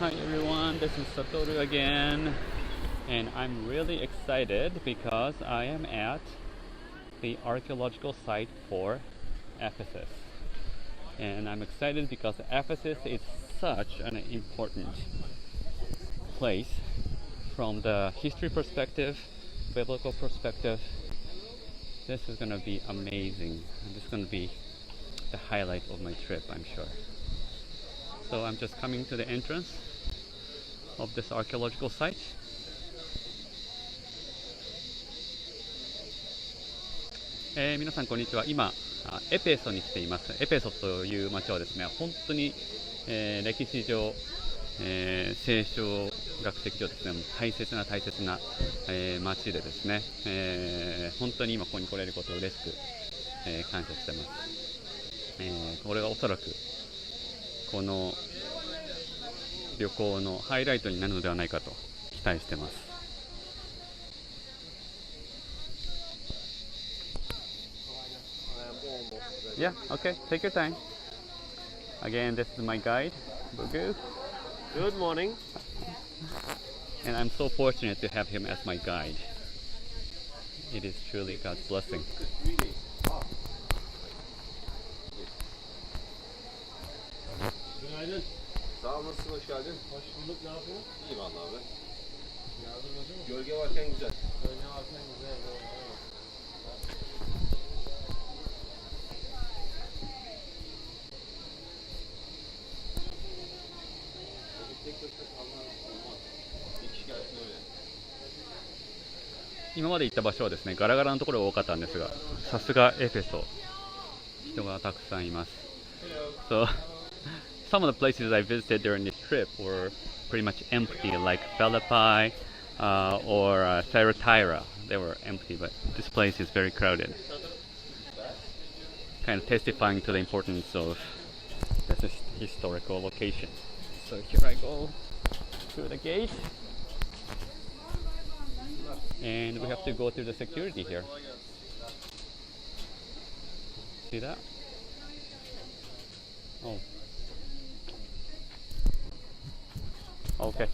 Hi everyone, this is Satoru again, and I'm really excited because I am at the archaeological site for Ephesus. And I'm excited because Ephesus is such an important place from the history perspective, biblical perspective. This is going to be amazing. This is going to be the highlight of my trip, I'm sure. So I'm just coming to the entrance of this archaeological site. 皆さんこんにちは。今エペソに来ています。エペソという町はですね、本当に、歴史上、聖書学的上ですね、大切な、町でですね、本当に今ここに来れることを嬉しく、感謝してます。これがおそらくこの旅行のハイライトになるのではないかと期待してます。Yeah, okay, take your time. Again, this is my guide, Bugu. Good morning. And I'm so fortunate to have him as my guide. It is truly God's blessing. Günaydın. Sağ olasın, hoş geldin. Hoş bulduk, ne yapıyorsun? İyi vallahi abi. Yardımcı mı? Gölge varken güzel. Gölge varken güzel. Tek başına kalman olmaz. Bir kişi gelsin öyle. 今まで行った場所はですね、ガラガラのところが多かったんですが、さすがエフェソ、人がたくさんいます。So, some of the places I visited during this trip were pretty much empty, like Philippi or Thyatira. They were empty, but this place is very crowded. Kind of testifying to the importance of this historical location. So here I go through the gate. And we have to go through the security here. See that? Oh. Okay.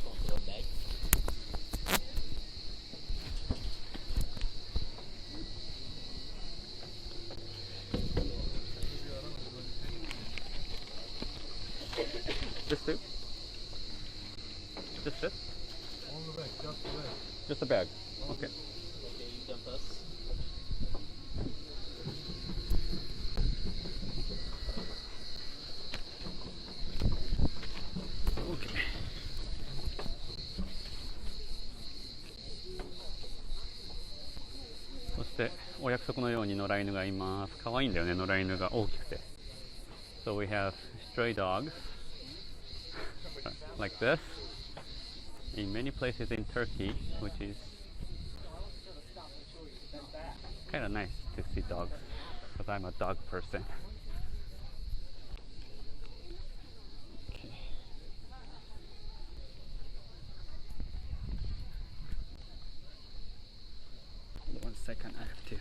This too? Just this? On the back, just the back. Just a bag. Okay. Okay, you jump us. Okay. そしてお約束のように野良犬がいます。可愛いんだよね、野良犬が大きくて。So we have stray dogs like this in many places in Turkey, which is kind of nice to see dogs because I'm a dog person. Okay. One second, I have to.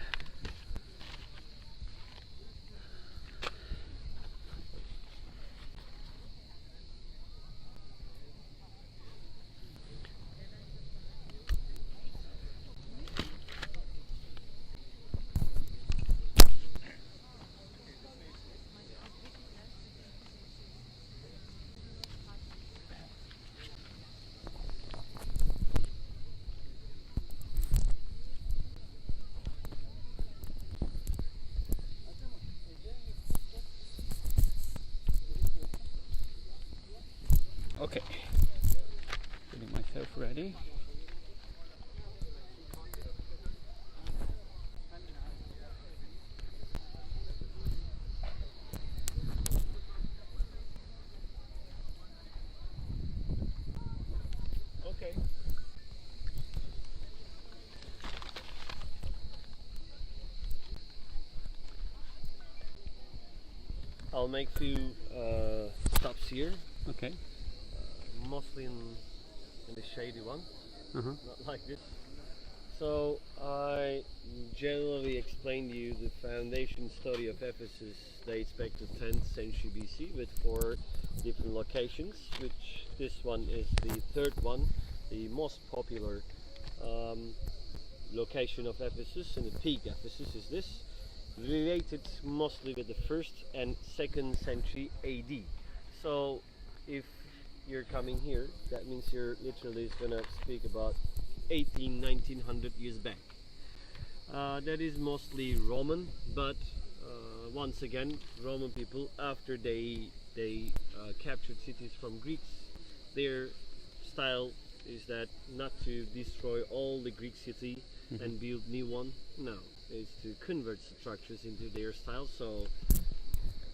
Okay, getting myself ready. Okay. I'll make few stops here. Okay. Mostly in the shady one, not like this. So I generally explained to you the foundation study of Ephesus dates back to 10th century BC with 4 different locations, which this one is the third one, the most popular location of Ephesus, and the peak Ephesus is this, related mostly with the 1st and 2nd century AD. So if you're coming here, that means you're literally gonna speak about 1900 years back. That is mostly Roman, but once again, Roman people, after they captured cities from Greeks, their style is that not to destroy all the Greek city and build new one. No, it's to convert structures into their style. So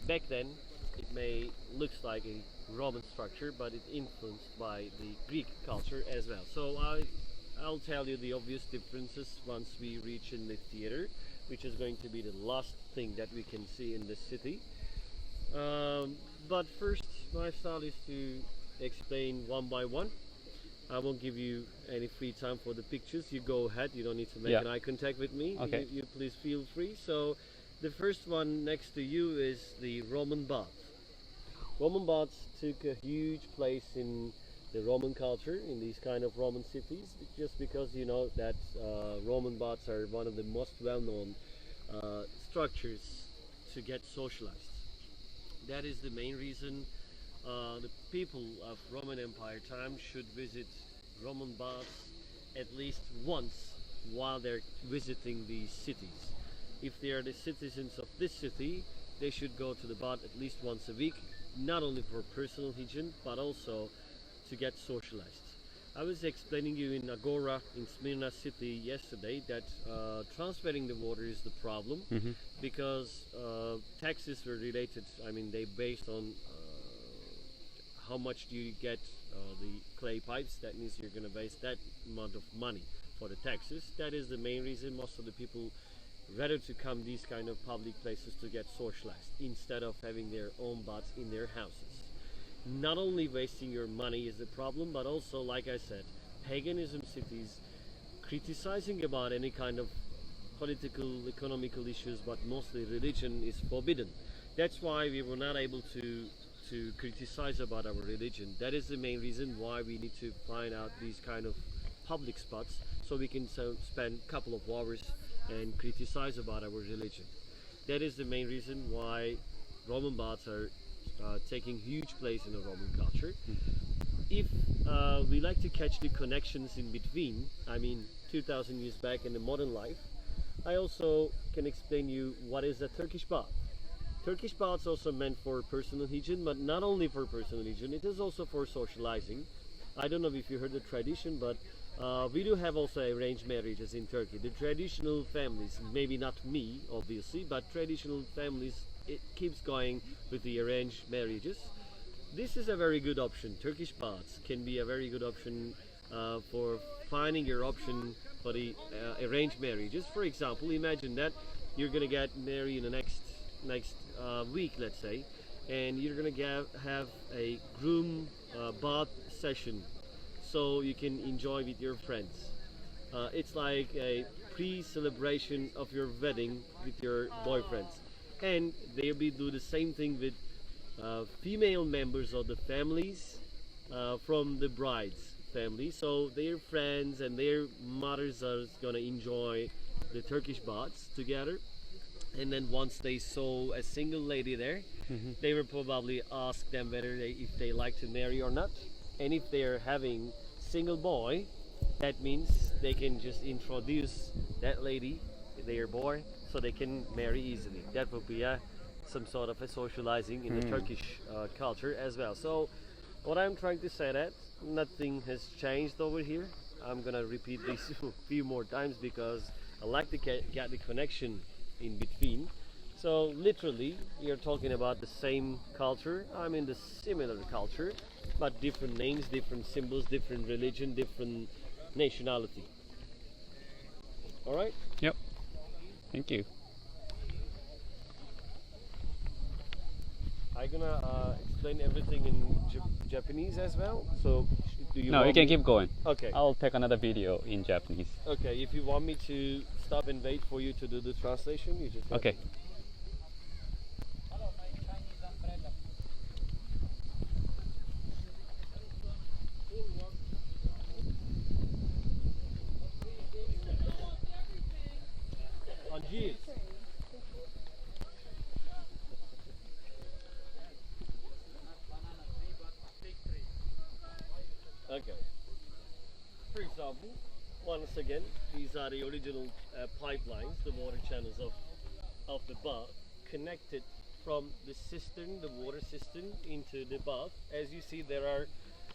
back then, it may looks like a Roman structure, but it's influenced by the Greek culture as well. So I'll tell you the obvious differences once we reach in the theater, which is going to be the last thing that we can see in the city. But first, my style is to explain one by one. I won't give you any free time for the pictures. You go ahead. You don't need to make an eye contact with me. Okay. You please feel free. So the first one next to you is the Roman bath. Roman baths took a huge place in the Roman culture, in these kind of Roman cities, just because you know that Roman baths are one of the most well-known structures to get socialized. That is the main reason the people of Roman Empire time should visit Roman baths at least once while they're visiting these cities. If they are the citizens of this city, they should go to the bath at least once a week, not only for personal hygiene but also to get socialized. I was explaining you in Agora in Smyrna city yesterday that transferring the water is the problem because taxes were related. I mean, they based on how much do you get the clay pipes. That means you're going to waste that amount of money for the taxes. That is the main reason most of the people rather to come these kind of public places to get socialized instead of having their own baths in their houses. Not only wasting your money is the problem, but also, like I said, paganism cities criticizing about any kind of political, economical issues, but mostly religion is forbidden. That's why we were not able to criticize about our religion. That is the main reason why we need to find out these kind of public spots so we can spend a couple of hours and criticize about our religion. That is the main reason why Roman baths are taking huge place in the Roman culture. If we like to catch the connections in between, I mean 2000 years back in the modern life, I also can explain you what is a Turkish bath. Turkish baths also meant for personal hygiene, but not only for personal hygiene, it is also for socializing. I don't know if you heard the tradition, but we do have also arranged marriages in Turkey. The traditional families, maybe not me obviously, but traditional families, it keeps going with the arranged marriages. This is a very good option. Turkish baths can be a very good option for finding your option for the arranged marriages. For example, imagine that you're gonna get married in the next week, let's say, and you're gonna have a groom bath session, so you can enjoy with your friends. It's like a pre-celebration of your wedding with your boyfriends, and they'll be do the same thing with female members of the families from the bride's family. So their friends and their mothers are gonna enjoy the Turkish baths together. And then once they saw a single lady there, they will probably ask them whether if they like to marry or not. And if they're having single boy, that means they can just introduce that lady, their boy, so they can marry easily. That would be some sort of a socializing in the Turkish culture as well. So what I'm trying to say that nothing has changed over here. I'm gonna repeat this a few more times because I like to get the connection in between. So literally you're talking about the same culture, I mean the similar culture, but different names, different symbols, different religion, different nationality. All right? Yep. Thank you. I'm gonna explain everything in Japanese as well. So, do you No, want you can me- keep going. Okay. I'll take another video in Japanese. Okay. If you want me to stop and wait for you to do the translation, you just let Okay. me know. Anji. Okay. For example, once again, these are the original pipelines, the water channels of the bath, connected from the cistern, the water cistern, into the bath. As you see, there are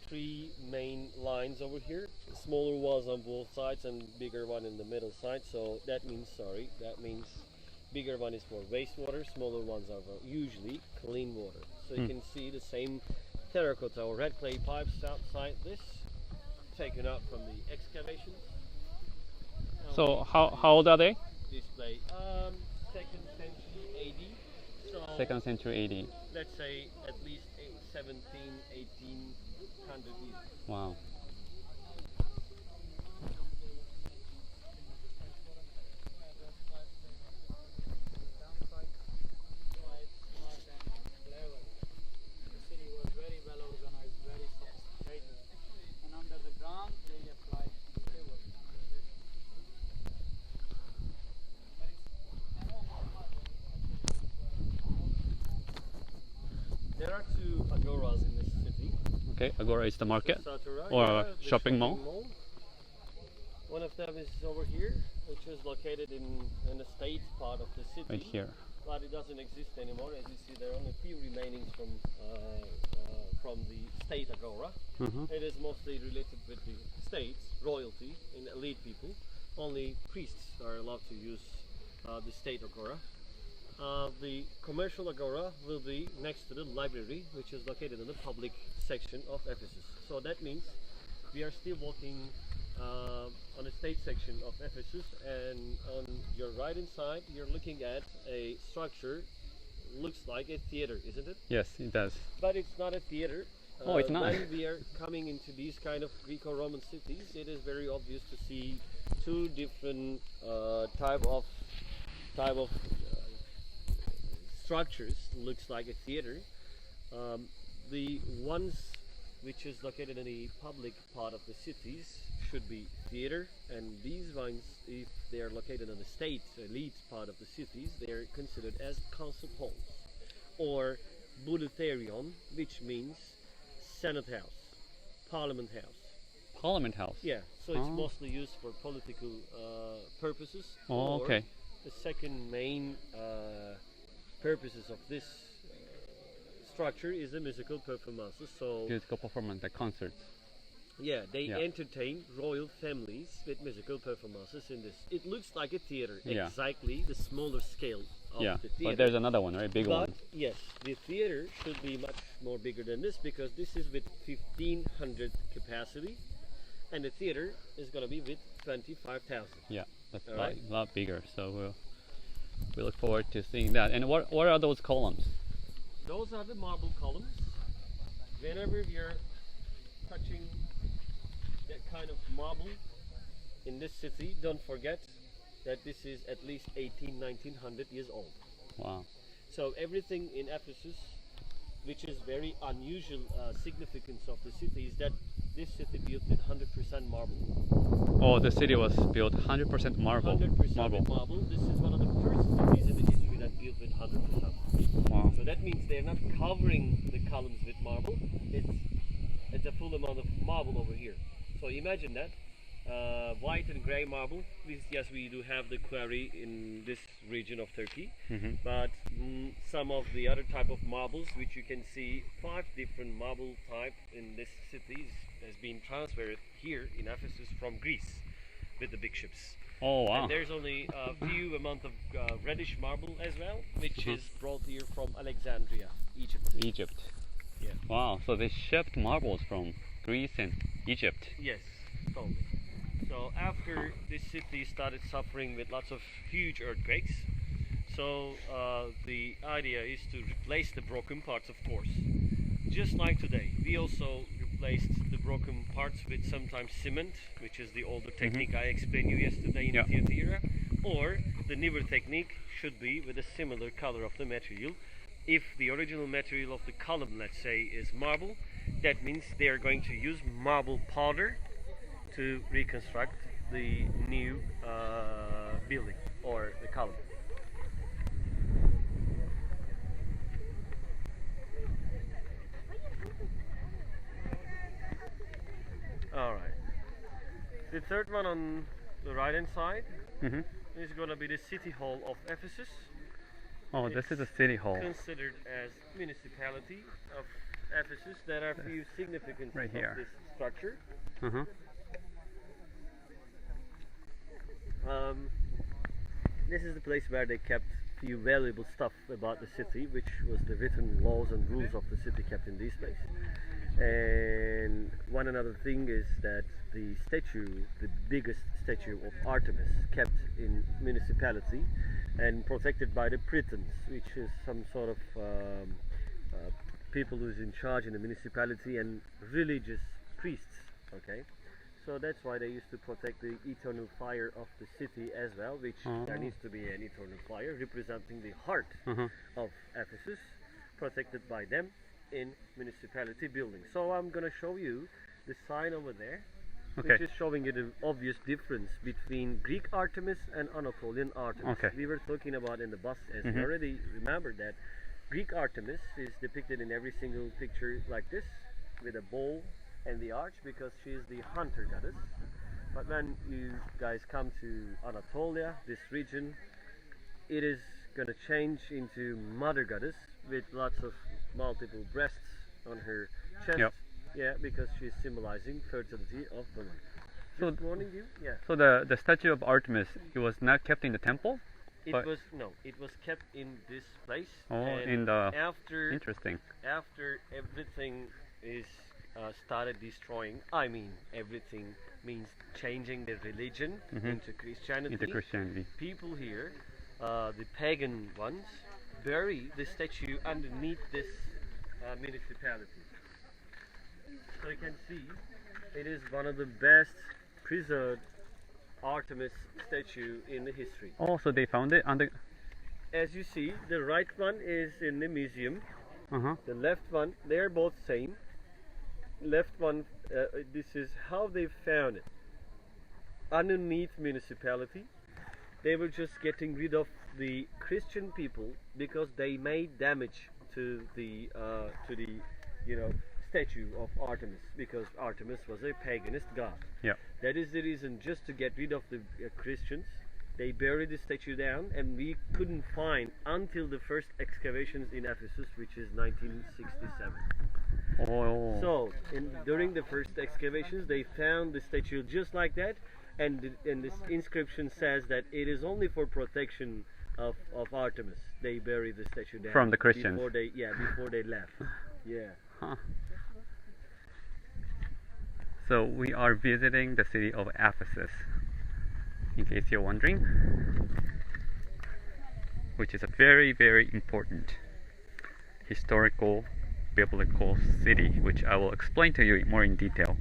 three main lines over here. Smaller ones on both sides and bigger one in the middle side. So that means, bigger one is for wastewater, smaller ones are for usually clean water. So you can see the same terracotta or red clay pipes outside this, taken out from the excavations. So how old are they? Display, second century AD. So Second century AD. let's say at least 17, 1800 years. Wow. There are two agoras in this city. Okay, Agora is the market Satura, or yeah, a the shopping mall. One of them is over here, which is located in the state part of the city. Right here. But it doesn't exist anymore. As you see, there are only a few remainings from the state agora. It is mostly related with the states, royalty, and elite people. Only priests are allowed to use the state agora. The commercial agora will be next to the library, which is located in the public section of Ephesus. So that means we are still walking on the state section of Ephesus, and on your right hand side you're looking at a structure, looks like a theater, isn't it? Yes, it does. But it's not a theater. Oh, it's not. When we are coming into these kind of Greco-Roman cities, it is very obvious to see two different type of structures. Looks like a theater. The ones which is located in the public part of the cities should be theater, and these ones, if they are located in the state elite part of the cities, they are considered as council halls or bouleutherion, which means Senate House, Parliament House. Parliament House. Yeah, so it's Oh. mostly used for political purposes. Oh, or okay. The second main purposes of this structure is the musical performances. So Musical performance, like concerts. yeah, they Yeah. entertain royal families with musical performances in this. It looks like a theater, Yeah. exactly the smaller scale of Yeah, the theater. but there's another one, right? Big But one. yes, the theater should be much more bigger than this, because this is with 1500 capacity, and the theater is going to be with 25,000. Yeah, that's a All lot, right. lot bigger. So we look forward to seeing that. And what are those columns? Those are the marble columns. Whenever you're touching that kind of marble in this city, don't forget that this is at least 1900 years old. Wow. So everything in Ephesus, which is very unusual significance of the city, is that this city built with 100% marble. Oh, the city was built 100% marble. 100% Marble. with marble. This is one of the first cities in the history that built with 100%. Wow. So that means they're not covering the columns with marble. It's a full amount of marble over here. So imagine that. White and grey marble. Yes, we do have the quarry in this region of Turkey, but some of the other type of marbles, which you can see 5 different marble type in this city, has been transferred here in Ephesus from Greece with the big ships. Oh, wow. And there's only a few amount of reddish marble as well, which is brought here from Alexandria, Egypt. Egypt. Yeah. Wow. So they shipped marbles from Greece and Egypt. Yes, totally. So after this city started suffering with lots of huge earthquakes, So the idea is to replace the broken parts, of course. Just like today, we also replaced the broken parts with sometimes cement, which is the older technique I explained you yesterday in the theater era, or the newer technique should be with a similar color of the material. If the original material of the column, let's say, is marble, that means they are going to use marble powder to reconstruct the new building or the column. Alright. The third one on the right hand side is going to be the City Hall of Ephesus. Oh, this is a city hall. Considered as municipality of Ephesus. There are a few significance Right here. of this structure. This is the place where they kept few valuable stuff about the city, which was the written laws and rules of the city kept in this place. And one another thing is that the statue, the biggest statue of Artemis, kept in municipality and protected by the prytons, which is some sort of people who's in charge in the municipality and religious priests. Okay, so that's why they used to protect the eternal fire of the city as well, which there needs to be an eternal fire representing the heart of Ephesus, protected by them in municipality buildings. So I'm gonna show you the sign over there, which is showing you the obvious difference between Greek Artemis and Anatolian Artemis. We were talking about in the bus, as you already remembered, that Greek Artemis is depicted in every single picture like this, with a bow and the arch, because she is the hunter goddess. But when you guys come to Anatolia, this region, it is going to change into mother goddess with lots of multiple breasts on her chest. Yeah, because she's symbolizing fertility of women. So, warning you, so the statue of Artemis, it was not kept in the temple? It was kept in this place. Oh, and in the interesting. After everything is started destroying, I mean everything means changing the religion into Christianity. People here, the pagan ones, bury the statue underneath this municipality. So you can see it is one of the best preserved Artemis statue in the history. Oh, so they found it under. As you see, the right one is in the museum. The left one, they are both same. Left one, this is how they found it. Underneath municipality, they were just getting rid of the Christian people because they made damage to the statue of Artemis, because Artemis was a paganist god. That is the reason, just to get rid of the Christians, they buried the statue down, and we couldn't find until the first excavations in Ephesus, which is 1967. So during the first excavations, they found the statue just like that, and this inscription says that it is only for protection of Artemis. They buried the statue down from the Christians before they left. So we are visiting the city of Ephesus, in case you're wondering, which is a very, very important historical biblical city, which I will explain to you more in detail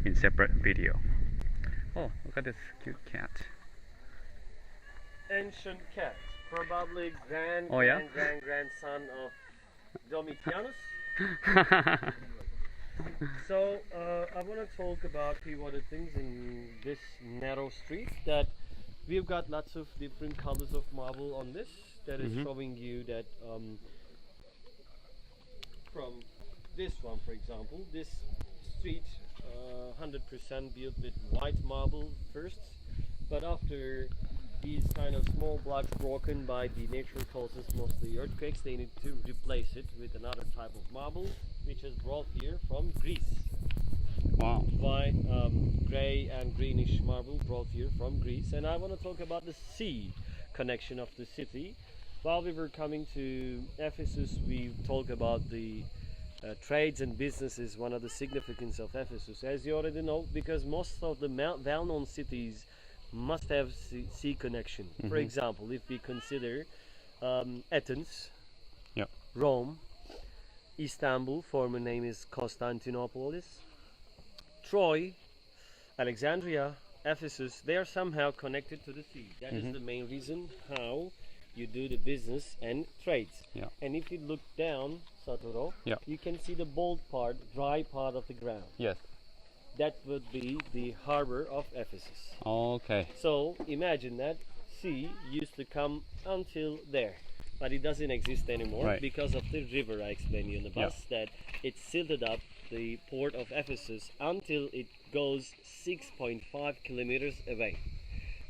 in separate video. Oh, look at this cute cat. Ancient cat, probably grandson of Domitianus. So I want to talk about a few other things in this narrow street. That we've got lots of different colors of marble on this. That is showing you that from this one, for example, this street 100% built with white marble first, but after these kind of small blocks broken by the natural causes, mostly earthquakes, they need to replace it with another type of marble, which is brought here from Greece. Wow. White, grey and greenish marble brought here from Greece. And I want to talk about the sea connection of the city. While we were coming to Ephesus, we talked about the trades and businesses, one of the significance of Ephesus. As you already know, because most of the well-known cities must have sea connection. For example, if we consider Athens, Yeah. Rome, Istanbul, former name is Constantinopolis, Troy, Alexandria, Ephesus, they are somehow connected to the sea. That is the main reason how you do the business and trades. Yeah. And if you look down, Satoru, Yeah. you can see the bold part, dry part of the ground. Yes. That would be the harbor of Ephesus. Okay. So imagine that sea used to come until there, but it doesn't exist anymore Right. because of the river I explained you in the bus, that it silted up the port of Ephesus until it goes 6.5 kilometers away.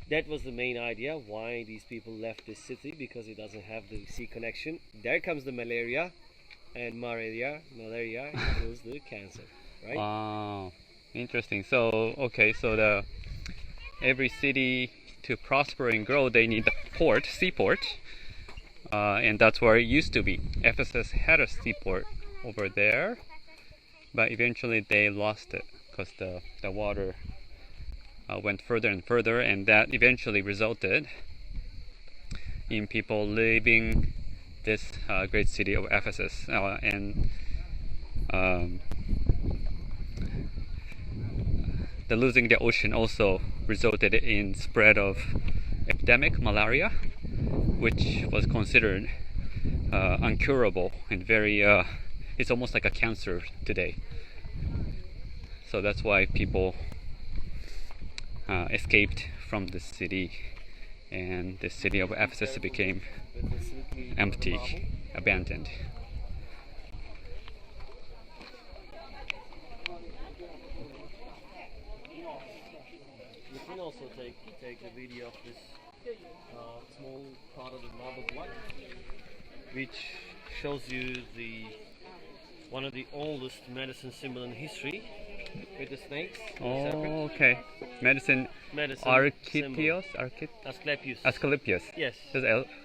That was the main idea why these people left this city, because it doesn't have the sea connection. There comes the malaria, and malaria equals the cancer, right? Wow. Interesting. So okay, so the every city to prosper and grow, they need the port, seaport, and that's where it used to be. Ephesus had a seaport over there, but eventually they lost it because the water went further and further, and that eventually resulted in people leaving this great city of Ephesus, and the losing the ocean also resulted in spread of epidemic malaria, which was considered uncurable and very it's almost like a cancer today. So that's why people escaped from the city, and the city of Ephesus became empty, abandoned. You can also take a video of this small part of the marble block, which shows you the one of the oldest medicine symbol in history, with the snakes. Oh, okay. Medicine. Medicine Archipios? Asclepius. Asclepius. Yes.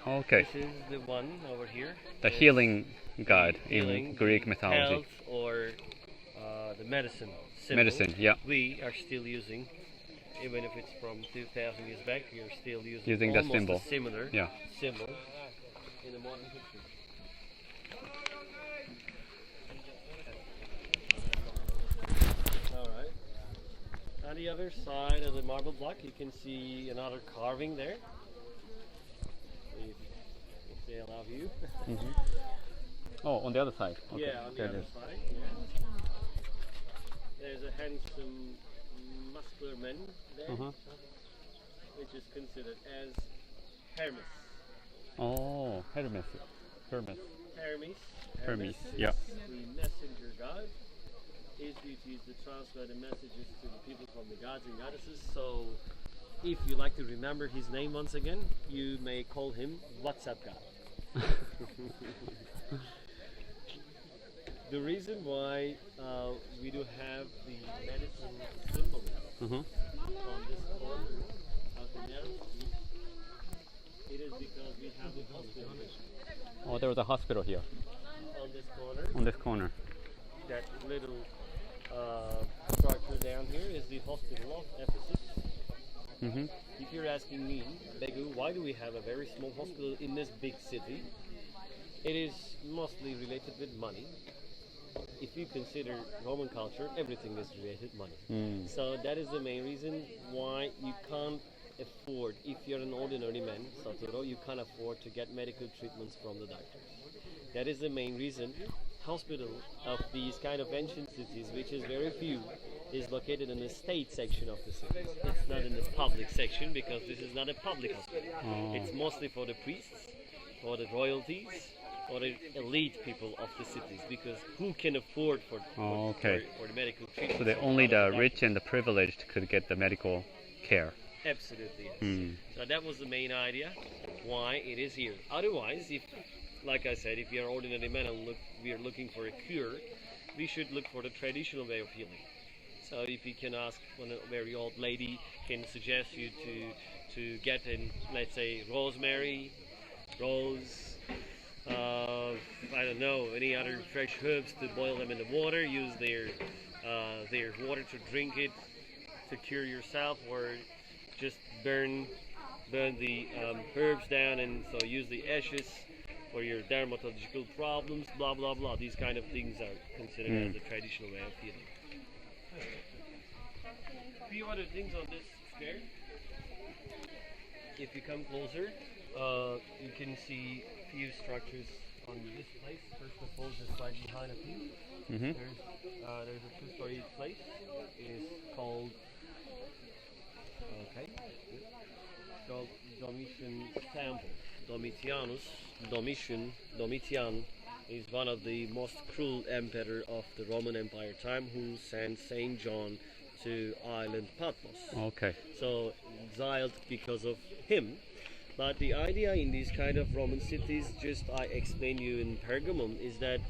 Okay. This is the one over here. The It's healing god healing, in Greek the mythology. health, or the medicine symbol. Medicine, yeah. We are still using, even if it's from 2,000 years back, we are still Using that almost symbol. a similar Yeah. symbol in the modern history. All right. On the other side of the marble block, you can see another carving there. If they allow you. Oh, on the other side. Okay. Yeah, on the There it other is. side. Yeah. There's a handsome, muscular man there, which is considered as Hermes. Oh, Hermes. Hermes. Hermes is yeah. the messenger god. His duty is to transfer the messages to the people from the gods and goddesses. So, if you like to remember his name once again, you may call him WhatsApp God. The reason why we do have the medicine symbol on this corner of the narrow street, it is because we have the hospital Oh, there was a hospital here. on this corner. On this corner. That little structure down here is the hospital of Ephesus. If you're asking me, Begu, why do we have a very small hospital in this big city? It is mostly related with money. If you consider Roman culture, everything is related money. So that is the main reason why you can't afford, if you're an ordinary man, Satoru, you can't afford to get medical treatments from the doctors. That is the main reason. Hospital of these kind of ancient cities, which is very few, is located in the state section of the city. It's not in the public section, because this is not a public hospital. It's mostly for the priests, for the royalties, or the elite people of the cities, because who can afford for the medical treatment? So only the rich and the privileged could get the medical care. Absolutely, yes. So that was the main idea why it is here. Otherwise, if, like I said, if you're an ordinary man and we are looking for a cure, we should look for the traditional way of healing. So if you can ask when a very old lady can suggest you to get in, let's say, rosemary, rose, I don't know, any other fresh herbs, to boil them in the water, use their water to drink it to cure yourself, or just burn burn the herbs down, and so use the ashes for your dermatological problems, blah blah blah. These kind of things are considered as the traditional way of healing. A few other things on this square. If you come closer, you can see few structures on this place. First of all, just right behind of you, there's a two-story place. It is called called Domitian Temple. Domitian is one of the most cruel emperor of the Roman Empire time, who sent Saint John to island Patmos. Okay. So exiled because of him. But the idea in these kind of Roman cities, just I explained you in Pergamum, is that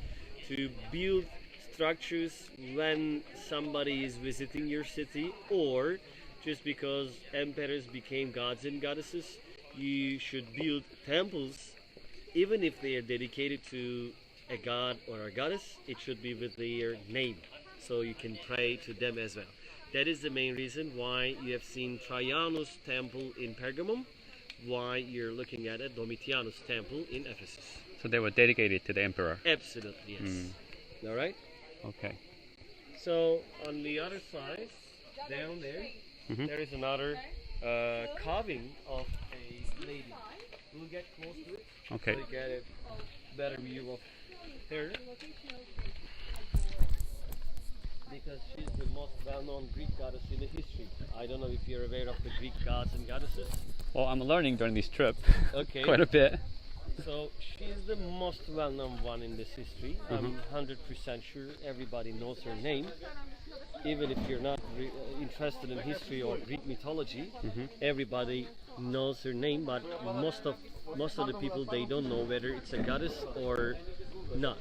to build structures when somebody is visiting your city, or just because emperors became gods and goddesses, you should build temples, even if they are dedicated to a god or a goddess. It should be with their name, so you can pray to them as well. That is the main reason why you have seen Trajanus temple in Pergamum, why you're looking at a Domitianus temple in Ephesus. So they were dedicated to the emperor. Absolutely, yes. All right. Okay. So on the other side, down there, there is another carving of a lady. We'll get close to it. Okay. So you get a better view of her, because she's the most well-known Greek goddess in the history. I don't know if you're aware of the Greek gods and goddesses. Well, I'm learning during this trip. Okay. Quite a bit. So she's the most well-known one in this history. I'm 100% sure everybody knows her name. Even if you're not interested in history or Greek mythology, everybody knows her name. But most of the people, they don't know whether it's a goddess or not.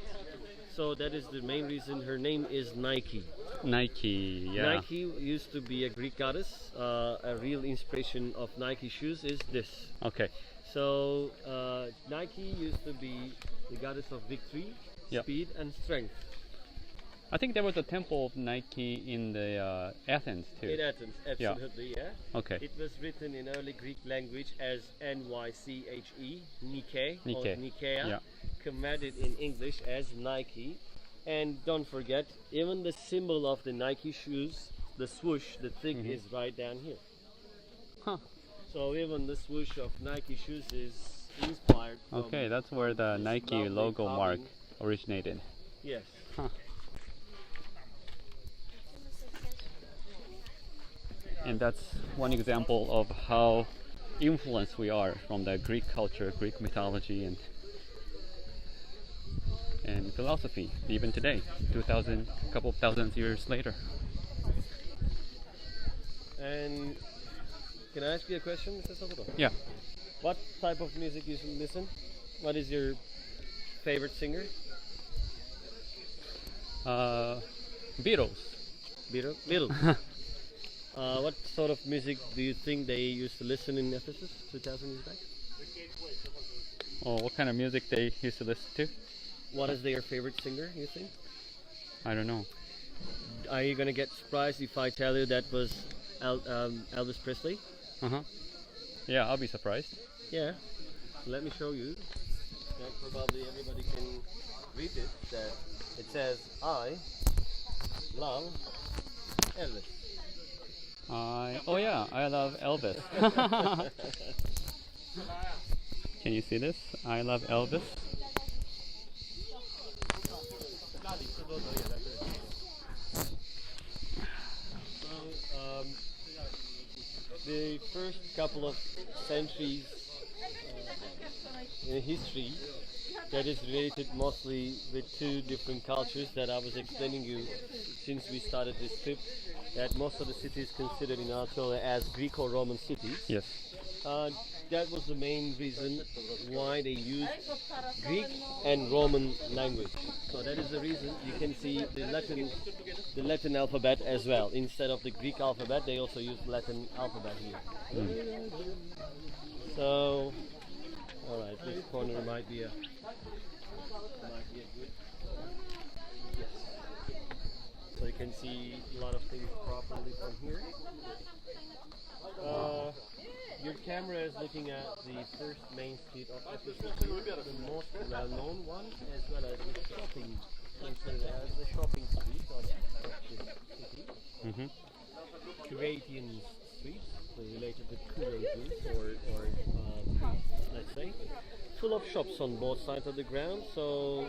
So that is the main reason her name is Nike. Nike, yeah. Nike used to be a Greek goddess. A real inspiration of Nike shoes is this. Okay. So Nike used to be the goddess of victory, speed, and strength. I think there was a temple of Nike in the Athens too. In Athens, absolutely, yeah. Okay. It was written in early Greek language as N-Y-C-H-E, Nike, or Nikea, converted in English as Nike. And don't forget, even the symbol of the Nike shoes, the swoosh, the thing is right down here. Huh. So even the swoosh of Nike shoes is inspired from... Okay, that's where the Nike logo mark originated. Yes. Huh. And that's one example of how influenced we are from the Greek culture, Greek mythology, and philosophy, even today, couple of thousand years later. And can I ask you a question, Mr. Salvador? Yeah. What type of music you listen? What is your favorite singer? Beatles. Beatles. What sort of music do you think they used to listen in Ephesus 2000 years back? Oh, what kind of music they used to listen to? What is their favorite singer, you think? I don't know. Are you gonna get surprised if I tell you that was Elvis Presley? Yeah, I'll be surprised. Yeah. Let me show you. That probably everybody can read it. That it says, "I love Elvis." Oh yeah, I love Elvis. Can you see this? I love Elvis. The first couple of centuries in history, that is related mostly with two different cultures that I was explaining you since we started this trip, that most of the cities considered in Anatolia as Greek or Roman cities. Yes. That was the main reason why they used Greek and Roman language. So that is the reason you can see the Latin alphabet as well. Instead of the Greek alphabet, they also use Latin alphabet here. So, all right, this corner might be a good. Yes. So you can see a lot of things properly from here. Your camera is looking at the first main street of Ephesus Tour, the most well-known one, as well as the shopping, considered as the shopping street of the city. Mm-hmm. Curatian street, so related to curators or priests, let's say. Full of shops on both sides of the ground, so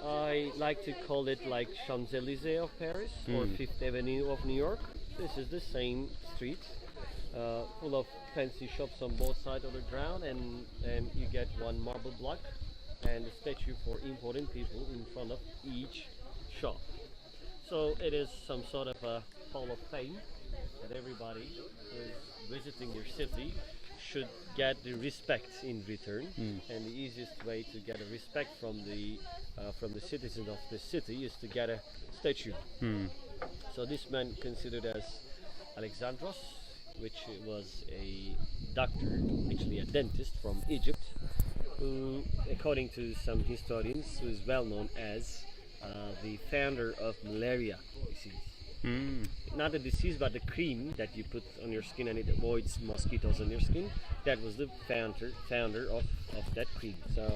I like to call it like Champs-Élysées of Paris or Fifth Avenue of New York. This is the same street, full of fancy shops on both sides of the ground, and you get one marble block and a statue for important people in front of each shop. So it is some sort of a hall of fame that everybody who is visiting your city should get the respect in return. And the easiest way to get a respect from the citizens of the city is to get a statue. So this man considered as Alexandros, which was a doctor, actually a dentist from Egypt, who, according to some historians, was well known as the founder of malaria disease. Not the disease, but the cream that you put on your skin and it avoids mosquitoes on your skin. That was the founder of that cream. So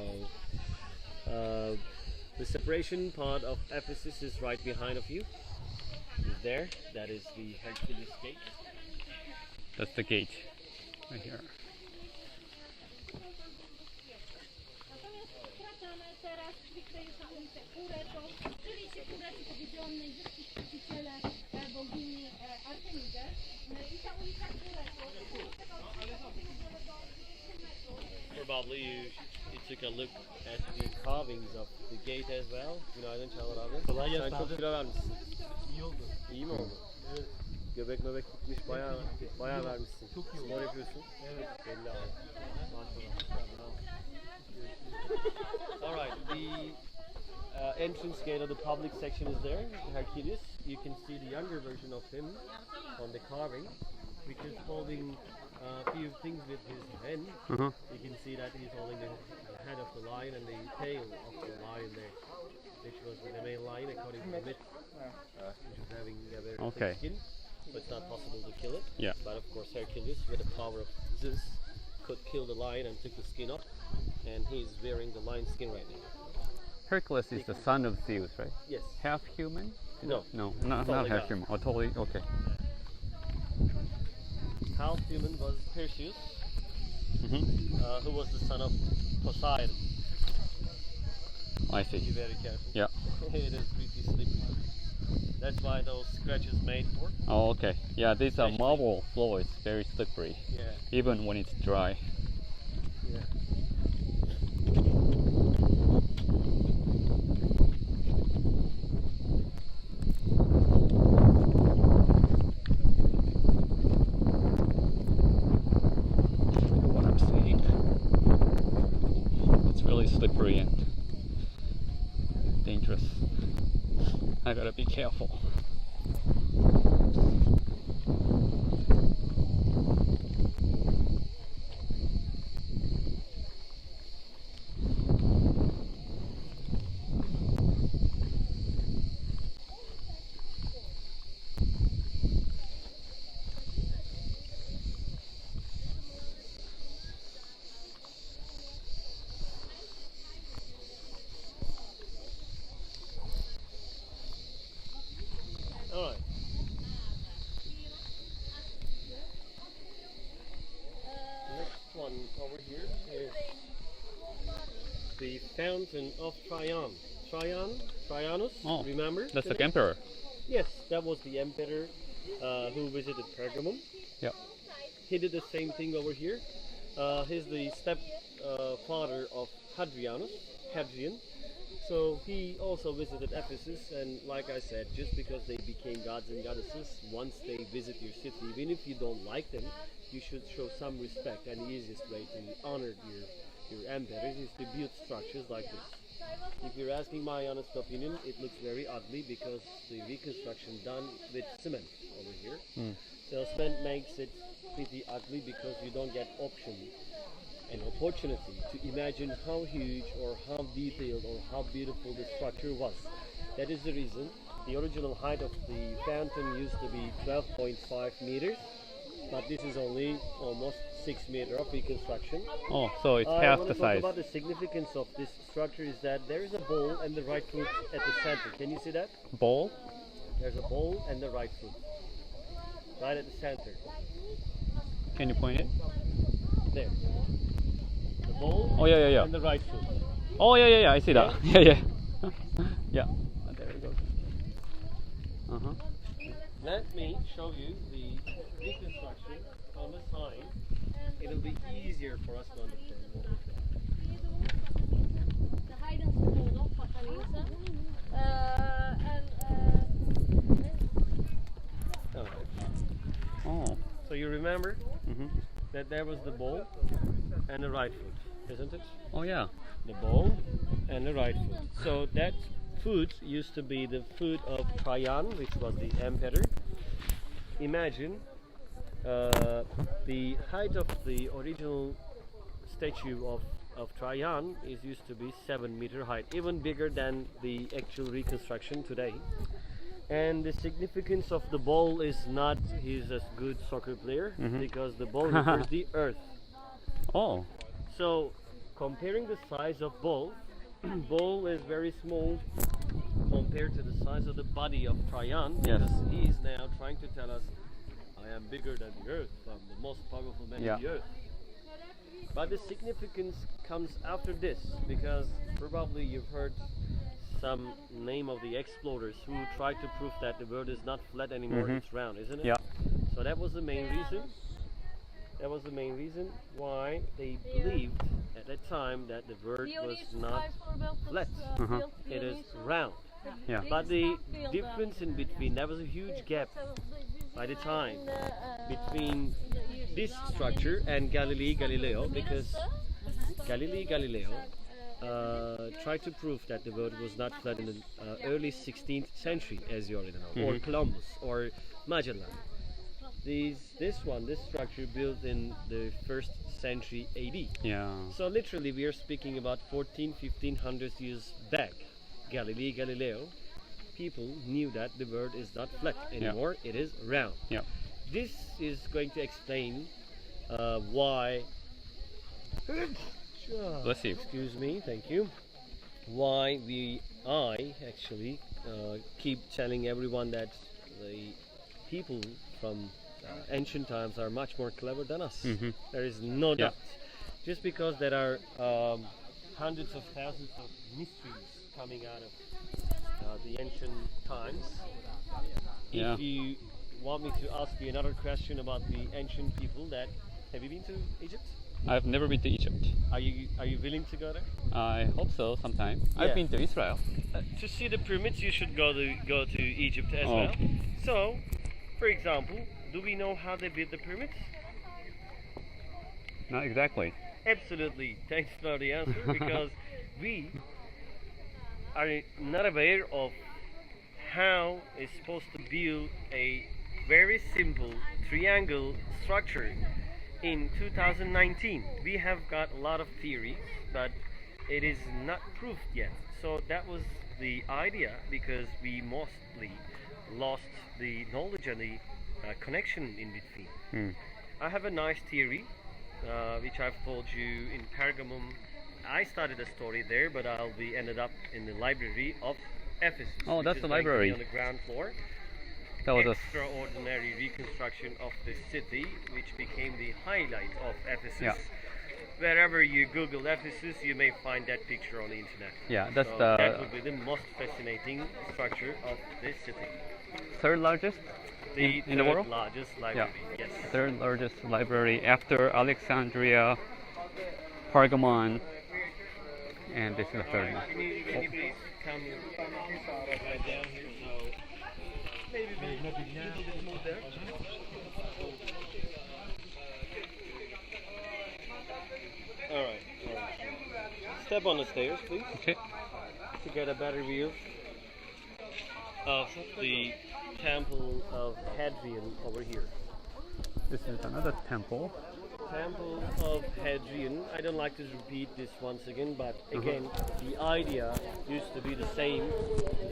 the separation part of Ephesus is right behind of you. Is there. That is the Hercules gate. That's the gate right here. Natomiast wkraczamy teraz stricte już na ulicę Ureto, czyli się Urety powiedzionej wyżsi czciciele bogini Artemidy. I ta ulica Ureto, z tego do 200 metrów. Probably you took a look at the carvings of the gate as well. Günaydın Çağlar abi. Kolay gelsin Sen çok abi. kilo vermişsin. İyi oldu. İyi mi oldu? Evet. Göbek gitmiş, bayağı vermişsin. Çok iyi oldu. Spor yapıyorsun. Evet. Belli abi. Alright, the entrance gate of the public section is there, Hercules. You can see the younger version of him on the carving, which is holding a few things with his hand. You can see that he's holding the head of the lion and the tail of the lion there, which was the male lion according to the myth, which was having a very Okay. thick skin, but it's not possible to kill it. Yeah. But of course Hercules, with the power of Zeus, could kill the lion and took the skin off, and he's wearing the lion skin right now. Hercules is the son of Zeus, right? Yes. Half human? No. No, not Totally half God. human. Oh, totally, okay. Half human was Perseus, who was the son of Poseidon. I Be see. very careful. Yeah. It is pretty slippery. That's why those scratches made for. Oh, okay. Yeah, this marble floor is very slippery, Yeah. even when it's dry. Yeah. Look at what I'm seeing. It's really slippery and dangerous. I gotta be careful. Alright. Next one over here is the Fountain of Traianus, Oh, remember? That's the emperor. Yes, that was the emperor who visited Pergamum. Yeah. He did the same thing over here. He's the step father of Hadrian. So he also visited Ephesus, and like I said, just because they became gods and goddesses, once they visit your city, even if you don't like them, you should show some respect. And the easiest way to honor your emperors is to build structures like this. If you're asking my honest opinion, it looks very ugly because the reconstruction done with cement over here. So cement makes it pretty ugly because you don't get option an opportunity to imagine how huge or how detailed or how beautiful the structure was. That is the reason the original height of the fountain used to be 12.5 meters, but this is only almost 6 meters of reconstruction. Oh, so it's I half want the to talk size. about the significance of this structure is that there is a bowl and the right foot at the center. Can you see that? Bowl? There's a bowl and the right foot right at the center. Can you point it? There. The bowl Oh, yeah. and the right foot. Oh, yeah. I see that. Yeah. Yeah. There we go. Uh-huh. Let me show you the reconstruction on the sign. It'll be easier for us to understand. De heidense boel van Ghanese. Oh. So you remember Mm-hmm. that there was the bowl and the right foot, isn't it? Oh, yeah. The bowl and the right foot. So that foot used to be the foot of Trajan, which was the emperor. Imagine the height of the original statue of Trajan is used to be 7 meter height, even bigger than the actual reconstruction today. And the significance of the ball is not he's a good soccer player, because the ball refers the earth. Oh. So comparing the size of ball, ball is very small compared to the size of the body of Trajan, Yes. because he is now trying to tell us, I am bigger than the earth, I'm the most powerful man Yeah. on the earth. But the significance comes after this, because probably you've heard some name of the explorers who tried to prove that the world is not flat anymore, it's round, isn't it? Yeah. So that was the main reason. That was the main reason why they believed at that time that the world was not flat. It is round. Yeah. But the difference in between, there was a huge gap by the time between this structure and Galileo, because Galileo tried to prove that the world was not flat in the early 16th century, as you already know, or Columbus, or Magellan. This structure built in the 1st century AD. Yeah. So literally we are speaking about 1500 years back. Galileo, people knew that the world is not flat anymore, it is round. Yeah. This is going to explain why Bless you. excuse me, thank you. Why I actually keep telling everyone that the people from ancient times are much more clever than us. There is no doubt. Just because there are hundreds of thousands of mysteries coming out of the ancient times. Yeah. If you want me to ask you another question about the ancient people, have you been to Egypt? I've never been to Egypt. Are you willing to go there? I hope so sometime. Yeah. I've been to Israel. To see the pyramids, you should go to Egypt as Oh. well. So, for example, do we know how they built the pyramids? Not exactly. Absolutely. Thanks for the answer, because we are not aware of how it's supposed to build a very simple triangle structure in 2019. We have got a lot of theories, but it is not proved yet. So that was the idea, because we mostly lost the knowledge and the connection in between. I have a nice theory, which I've told you in Pergamum. I started a story there, but I'll be ended up in the library of Ephesus. Oh, which that's is the going to be library. on the ground floor. That was a Extraordinary reconstruction of the city, which became the highlight of Ephesus. Yeah. Wherever you Google Ephesus, you may find that picture on the internet. Yeah, that's So the that would be the most fascinating structure of this city. third largest The in the third world? largest library. Yes. Third largest library after Alexandria, Pergamon, and this is the third one. Can you please come right down here? So maybe a little bit more there. All right. Step on the stairs, please, Okay. to get a better view of the temple of Hadrian over here. This is another temple. temple of Hadrian. I don't like to repeat this once again, but again, the idea used to be the same,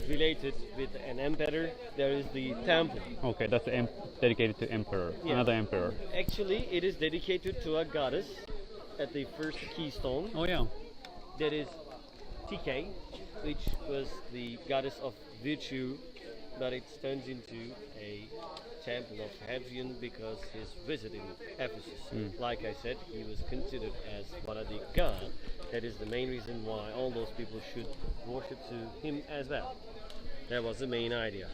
related with an emperor. There is the temple. Okay, that's dedicated to emperor, Yeah. another emperor. Actually, it is dedicated to a goddess at the first keystone. Oh yeah. That is TK, which was the goddess of virtue, but it turns into a temple of Hadrian because he's visiting Ephesus. Like I said, he was considered as one of the gods. That is the main reason why all those people should worship to him as well. That was the main idea.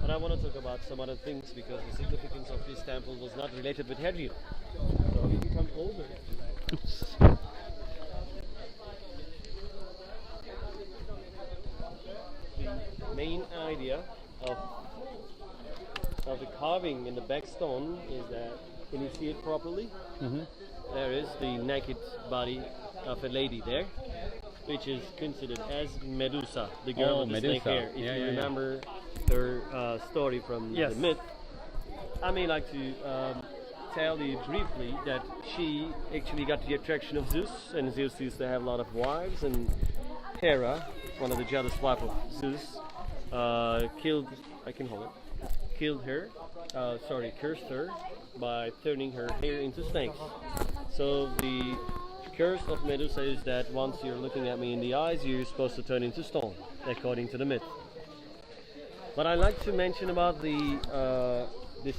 But I want to talk about some other things because the significance of this temple was not related with Hadrian. So he become older. Oops. The main idea of the carving in the back stone is that, can you see it properly? There is the naked body of a lady there, which is considered as Medusa, the girl with the snake Medusa. hair. If Yeah, you yeah, yeah. remember her story from Yes. the myth, I may like to tell you briefly that she actually got the attraction of Zeus, and Zeus used to have a lot of wives, and Hera, one of the jealous wife of Zeus, cursed her by turning her hair into snakes. So the curse of Medusa is that once you're looking at me in the eyes, you're supposed to turn into stone, according to the myth. But I'd like to mention about the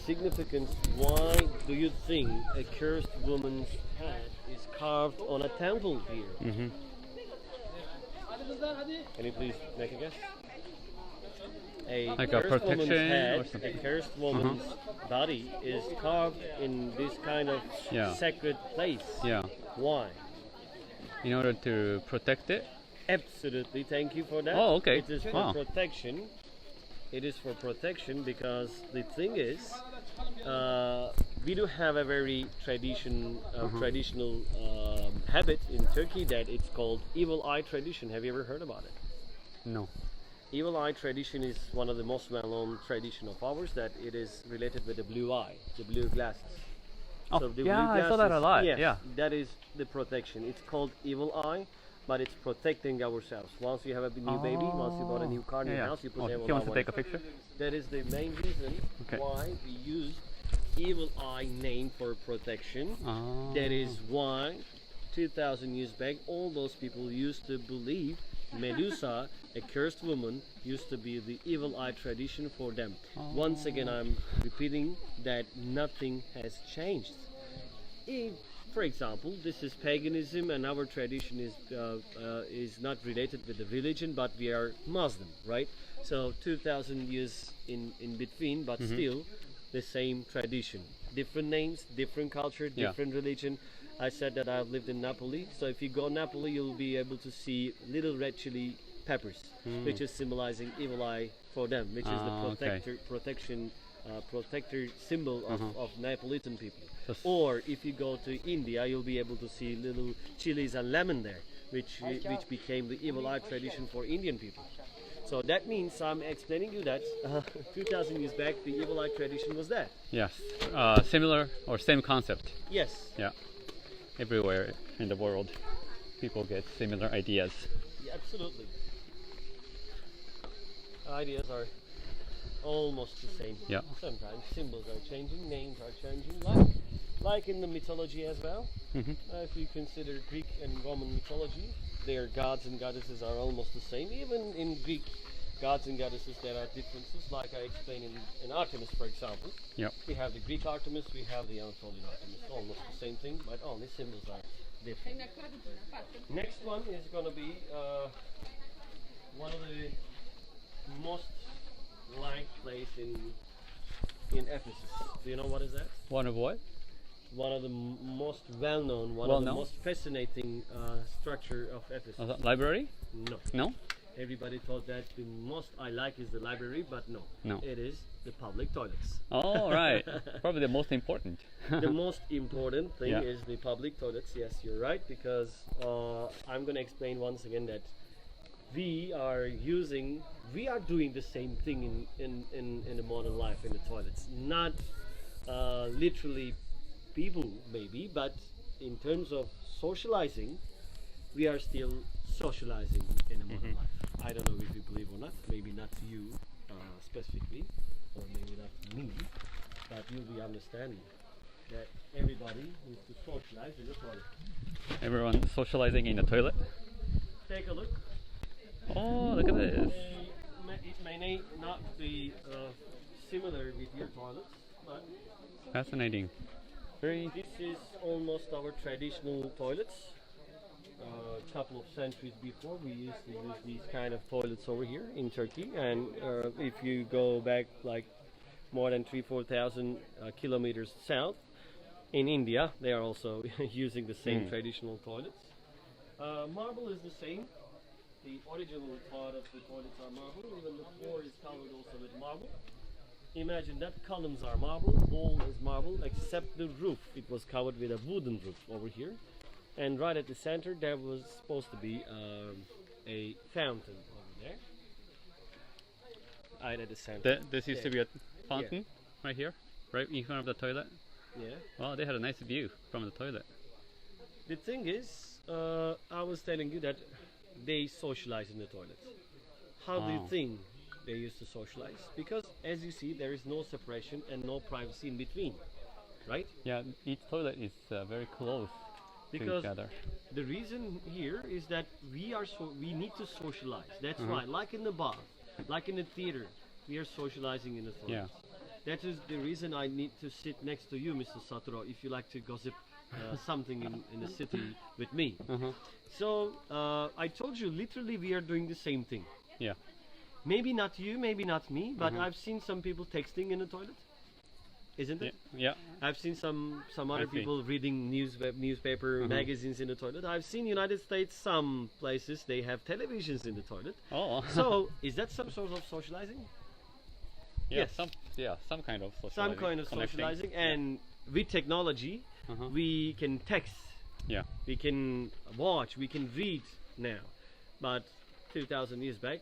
significance. Why do you think a cursed woman's head is carved on a temple here? Can you please make a guess? Like a cursed woman's protection head, or something. a cursed woman's body is carved in this kind of Yeah. sacred place. Yeah. Why? In order to protect it. Absolutely, thank you for that. Oh, okay. It is for Wow. protection. It is for protection because the thing is, we do have a very traditional habit in Turkey that it's called evil eye tradition. Have you ever heard about it? No. Evil eye tradition is one of the most well-known tradition of ours, that it is related with the blue eye, the blue glasses. Oh, the yeah, blue I saw that a glasses- lot. yes, Yeah. that is the protection. It's called evil eye, but it's protecting ourselves. Once you have a new baby, once you bought a new car in your Yeah. house, you put Oh, evil he wants eye to on take it. a picture. That is the main reason Okay. why we use evil eye name for protection. Oh. That is why 2000 years back all those people used to believe Medusa, a cursed woman, used to be the evil eye tradition for them. Once again, I'm repeating that nothing has changed. If, for example, this is paganism and our tradition is not related with the religion, but we are Muslim, right? So 2000 years in between, but still the same tradition. Different names, different culture, Yeah. different religion. I said that I've lived in Napoli, so if you go Napoli, you'll be able to see little red chili peppers, which is symbolizing evil eye for them, which is the okay. protector symbol of Neapolitan people. Just- Or if you go to India, you'll be able to see little chilies and lemon there, which became the evil eye tradition for Indian people. So that means I'm explaining you that 2000 years back, the evil eye tradition was that. Yes. Similar or same concept. Yes. Yeah. Everywhere in the world, people get similar ideas. Yeah, absolutely. Ideas are almost the same. Yeah. Sometimes symbols are changing, names are changing, like in the mythology as well. If you consider Greek and Roman mythology, their gods and goddesses are almost the same. Even in Greek gods and goddesses, there are differences. Like I explained in Artemis, for example. Yep. We have the Greek Artemis, we have the Anatolian Artemis. Almost the same thing, but only symbols are different. Next one is going to be one of the most liked place in Ephesus. Do you know what is that? One of what? One of the most well-known, one of the Well-known? most fascinating structure of Ephesus. Library? No. No? Everybody thought that the most I like is the library, but no. No. It is the public toilets. Oh, right. Probably the most important. The most important thing Yeah. is the public toilets. Yes, you're right, because I'm going to explain once again that we are doing the same thing in the modern life in the toilets. Not literally people maybe, but in terms of socializing, we are still socializing in a modern life. I don't know if you believe or not, maybe not you specifically, or maybe not me, but you'll be understanding that everybody needs to socialize in the toilet. Everyone socializing in the toilet. Take a look. Oh, look at this. It may not be similar with your toilets, but Fascinating. Very. this is almost our traditional toilets. A couple of centuries before, we used to use these kind of toilets over here in Turkey, and if you go back like more than 3-4 thousand kilometers south, in India, they are also using the same traditional toilets. Marble is the same. The original part of the toilets are marble. Even the floor is covered also with marble. Imagine that columns are marble, wall is marble, except the roof. It was covered with a wooden roof over here. And right at the center, there was supposed to be a fountain over there. Right at the center. This used to be a fountain right here, right in front of the toilet. Yeah. Well, they had a nice view from the toilet. The thing is, I was telling you that they socialize in the toilets. How do you Oh. think they used to socialize? Because as you see, there is no separation and no privacy in between, right? Yeah, each toilet is very close to Because each other. the reason here is that we need to socialize. That's why, like in the bar, like in the theater, we are socializing in the toilet. Yeah. That is the reason I need to sit next to you, Mr. Saturo, if you like to gossip something in the city with me. So I told you, literally, we are doing the same thing. Yeah. Maybe not you, maybe not me, but I've seen some people texting in the toilet. Isn't Yeah. it? Yeah. I've seen some other see. people reading newspaper, magazines in the toilet. I've seen United States, some places they have televisions in the toilet. Oh. So is that some sort of socializing? yeah. yes. Some kind of socializing. Some kind of connecting. socializing, and with technology, we can text, Yeah. we can watch, we can read now. But 2,000 years back,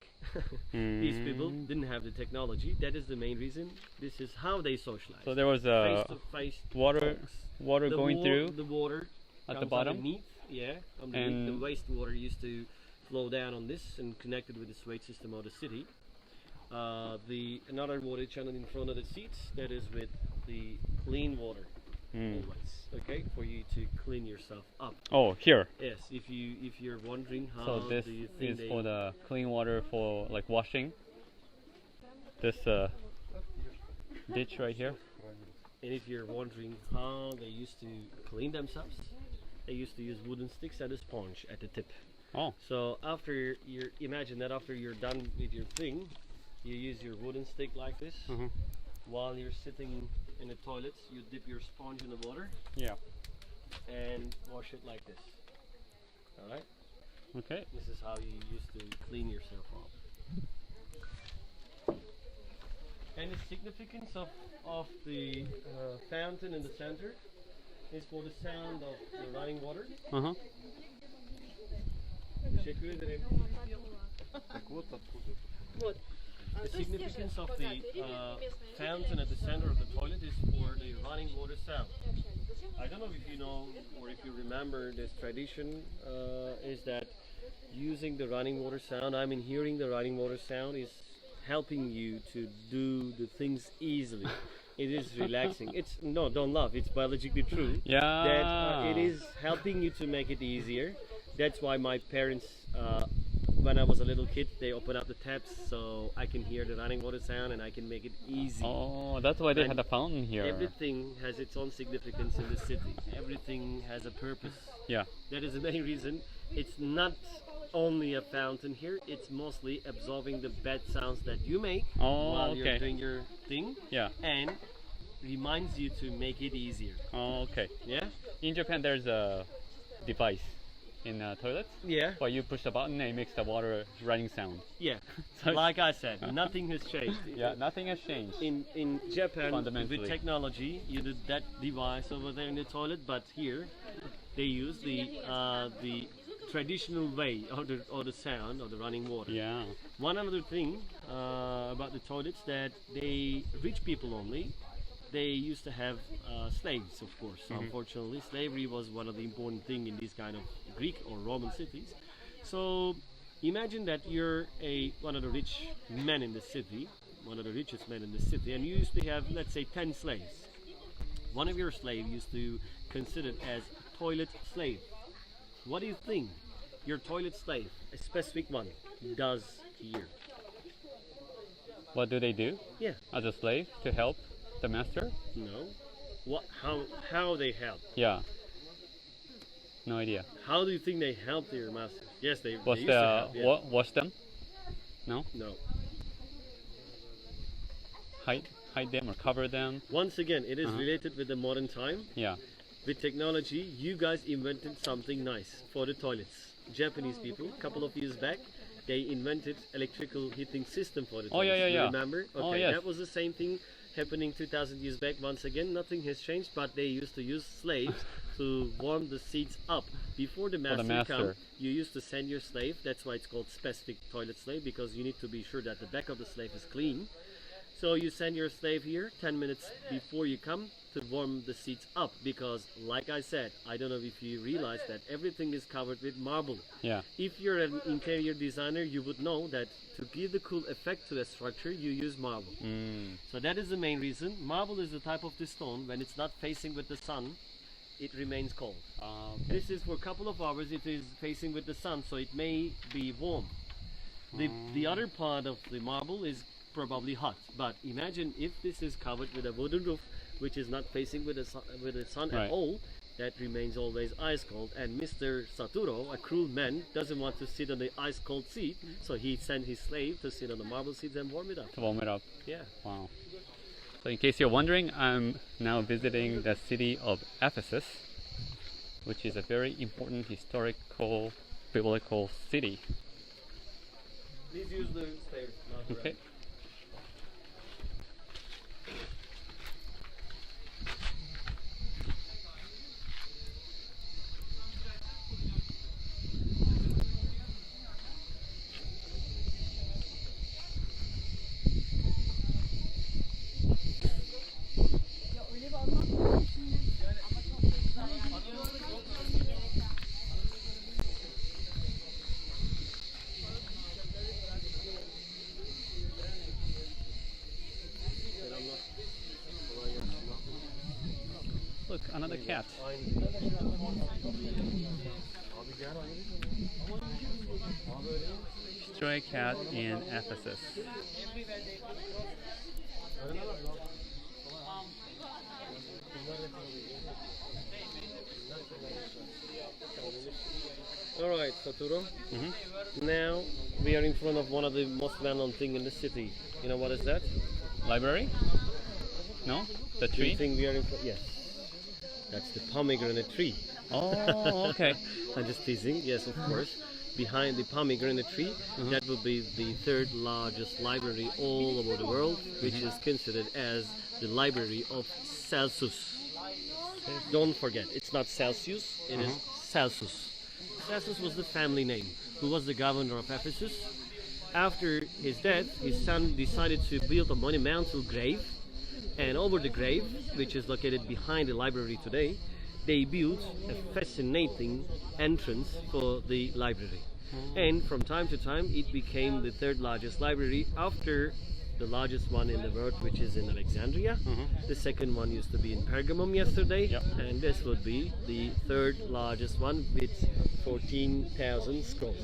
these people didn't have the technology. That is the main reason. This is how they socialize. So there was Face-to-face water talks. water going through The water at the comes bottom. underneath, underneath. And- The wastewater used to flow down on this and connected with the sewage system of the city. Another water channel in front of the seats, that is with the clean water always, okay, for you to clean yourself up. Oh, here. Yes, if you're wondering how So this do you think is they for the clean water for like washing. This ditch right here. and if you're wondering how they used to clean themselves, they used to use wooden sticks and a sponge at the tip. Oh. So after imagine that after you're done with your thing, you use your wooden stick like this. While you're sitting in the toilets, you dip your sponge in the water Yeah. and wash it like this. All right. Okay. This is how you used to clean yourself up. And the significance of the fountain in the center is for the sound of the running water. Teşekkür ederim. The significance of the fountain at the center of the toilet is for the running water sound. I don't know if you know or if you remember this tradition, is that using the running water sound, I mean hearing the running water sound is helping you to do the things easily. It is relaxing. Don't laugh, it's biologically true. Yeah. That it is helping you to make it easier. That's why my parents, when I was a little kid, they open up the taps so I can hear the running water sound and I can make it easy. Oh, that's why they And had a fountain here. Everything has its own significance in the city. Everything has a purpose. Yeah. That is the main reason. It's not only a fountain here, it's mostly absorbing the bad sounds that you make while you're okay. doing your thing, Yeah. and reminds you to make it easier. Oh, okay. Yeah? In Japan, there's a device in toilets Yeah. where you push the button and it makes the water running sound. Yeah. So- Like I said, nothing has changed. Yeah, nothing has changed. In Japan, Fundamentally. with technology, you did that device over there in the toilet, but here they use the traditional way or the sound of the running water. Yeah. One other thing about the toilets that they rich people only they used to have slaves, of course. So unfortunately, slavery was one of the important thing in these kind of Greek or Roman cities. So imagine that you're one of the rich men in the city, one of the richest men in the city, and you used to have, let's say, 10 slaves. One of your slaves used to considered as toilet slave. What do you think your toilet slave, a specific one, does here? What do they do Yeah, as a slave to help the master? no. What? How they help? Yeah. No idea. How do you think they help their master? Yes, they Wash used to help. Yeah. wash them? No. No. Hide them or cover them? Once again, it is related with the modern time. Yeah. With technology, you guys invented something nice for the toilets. Japanese people, a couple of years back, they invented electrical heating system for the Oh, yeah, toilets. yeah, You yeah. remember? Okay, Oh, yes. that was the same thing happening 2,000 years back. Once again, nothing has changed, but they used to use slaves to warm the seats up. Before the master, master. come, you used to send your slave. That's why it's called specific toilet slave, because you need to be sure that the back of the slave is clean. So you send your slave here 10 minutes before you come to warm the seats up, because like I said, I don't know if you realize that everything is covered with marble. Yeah. If you're an interior designer, you would know that to give the cool effect to a structure, you use marble. So that is the main reason. Marble is the type of the stone, when it's not facing with the sun, it remains cold. Okay. This is for a couple of hours, it is facing with the sun, so it may be warm. The other part of the marble is probably hot, but imagine if this is covered with a wooden roof, which is not facing with the sun Right. at all, that remains always ice cold. And Mr. Saturo, a cruel man, doesn't want to sit on the ice cold seat, so he sent his slave to sit on the marble seats and warm it up. To warm it up. Yeah. Wow. So in case you're wondering, I'm now visiting the city of Ephesus, which is a very important historical, biblical city. Please use the stairs. Not the Okay. ramp. Look, another cat. Stray cat in Ephesus. Alright, Saturo. Mm-hmm. Now we are in front of one of the most well-known thing in the city. You know what is that? Library? No? The Do you tree? think we are in front? Yes. That's the pomegranate tree. Oh, okay. I'm just teasing. Yes, of course. Behind the pomegranate tree, that would be the third largest library all over the world, which is considered as the library of Celsus. Don't forget, it's not Celsius, it is Celsus. Celsus was the family name, who was the governor of Ephesus. After his death, his son decided to build a monumental grave, and over the grave, which is located behind the library today, they built a fascinating entrance for the library. And from time to time, it became the third largest library after the largest one in the world, which is in Alexandria. The second one used to be in Pergamum yesterday, Yep. and this would be the third largest one with 14,000 scrolls.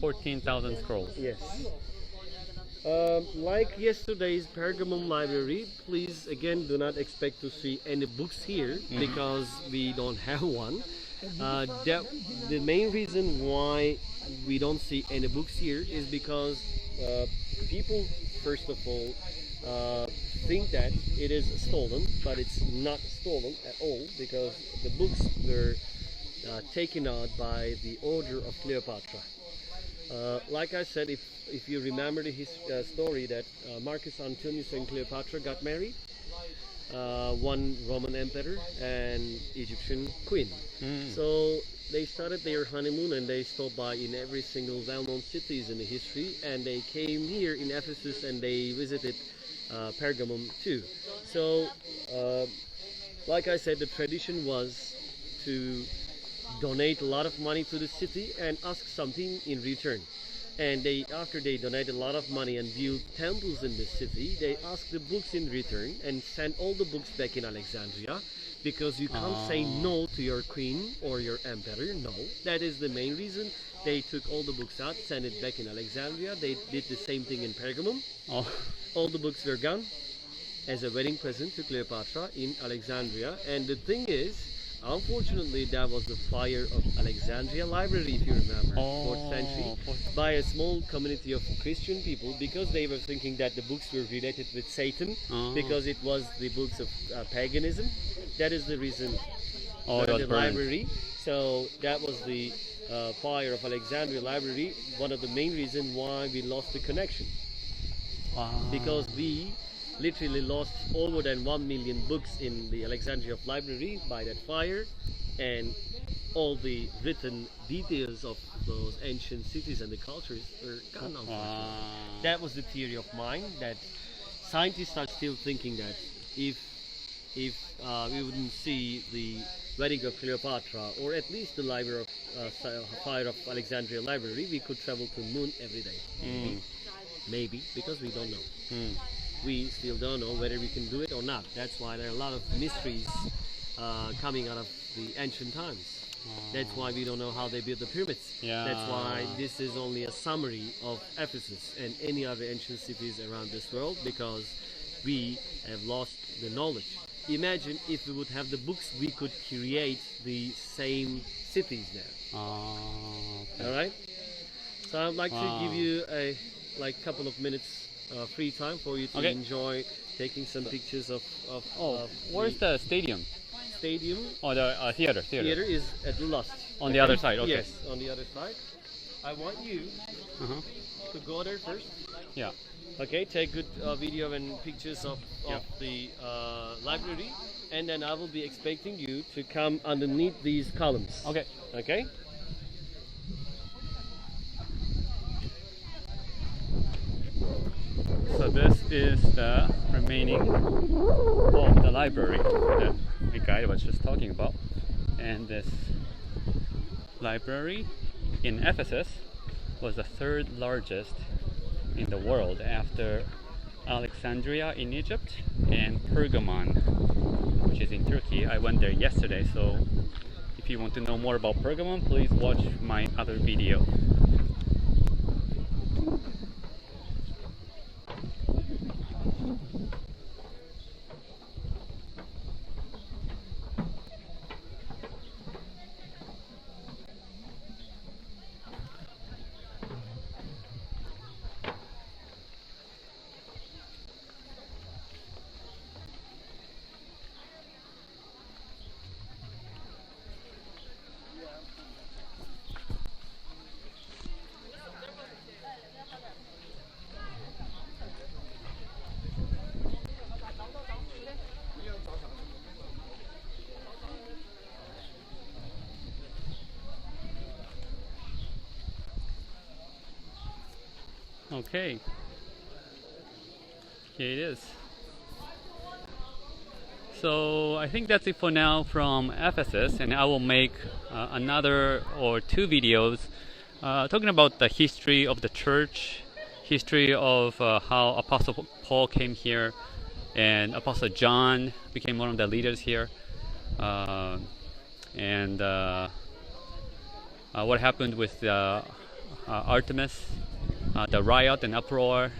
14,000 scrolls. Yes. Like yesterday's Pergamum library, please again do not expect to see any books here because we don't have one. The main reason why we don't see any books here is because people, first of all, think that it is stolen, but it's not stolen at all because the books were taken out by the order of Cleopatra. Like I said, if you remember the story that Marcus Antonius and Cleopatra got married, one Roman emperor and Egyptian queen. So they started their honeymoon and they stopped by in every single well-known cities in the history, and they came here in Ephesus and they visited Pergamum too. So, like I said, the tradition was to donate a lot of money to the city and ask something in return. And after they donated a lot of money and built temples in the city, they asked the books in return and sent all the books back in Alexandria, because you can't say no to your queen or your emperor. No, that is the main reason. They took all the books out, sent it back in Alexandria. They did the same thing in Pergamum. All the books were gone as a wedding present to Cleopatra in Alexandria. And the thing is, unfortunately, that was the fire of Alexandria Library, if you remember, 4th century, by a small community of Christian people, because they were thinking that the books were related with Satan, because it was the books of paganism. That is the reason for the library. So that was the fire of Alexandria Library, one of the main reasons why we lost the connection. Because we literally lost more than 1 million books in the Alexandria Library by that fire, and all the written details of those ancient cities and the cultures were gone. That was the theory of mine, that scientists are still thinking that if we wouldn't see the wedding of Cleopatra, or at least the library of fire of Alexandria Library, we could travel to moon every day. Maybe, because we don't know. We still don't know whether we can do it or not. That's why there are a lot of mysteries coming out of the ancient times. That's why we don't know how they built the pyramids. That's why this is only a summary of Ephesus and any other ancient cities around this world, because we have lost the knowledge. Imagine if we would have the books, we could create the same cities now. Alright? So I'd like to give you a couple of minutes free time for you to enjoy taking some pictures of where's the stadium? Or the theater? Theater is at the last. On the other side, okay. Yes, on the other side. I want you to go there first. Yeah. Okay, take good video and pictures of the library, and then I will be expecting you to come underneath these columns. Okay. Okay? So this is the remaining of the library that the guy was just talking about. And this library in Ephesus was the third largest in the world after Alexandria in Egypt and Pergamon, which is in Turkey. I went there yesterday, so if you want to know more about Pergamon, please watch my other video. Okay, here it is. So I think that's it for now from Ephesus, and I will make another or two videos talking about the history of the church, history of how Apostle Paul came here, and Apostle John became one of the leaders here, and what happened with Artemis, the riot and uproar,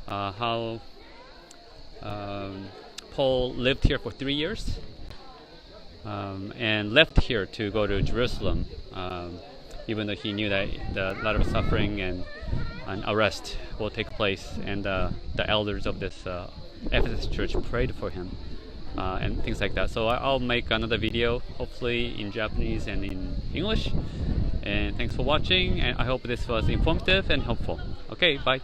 how Paul lived here for 3 years and left here to go to Jerusalem, even though he knew that a lot of suffering and arrest will take place, and the elders of this Ephesus church prayed for him and things like that. So I'll make another video, hopefully in Japanese and in English. And thanks for watching, and I hope this was informative and helpful. Okay, bye.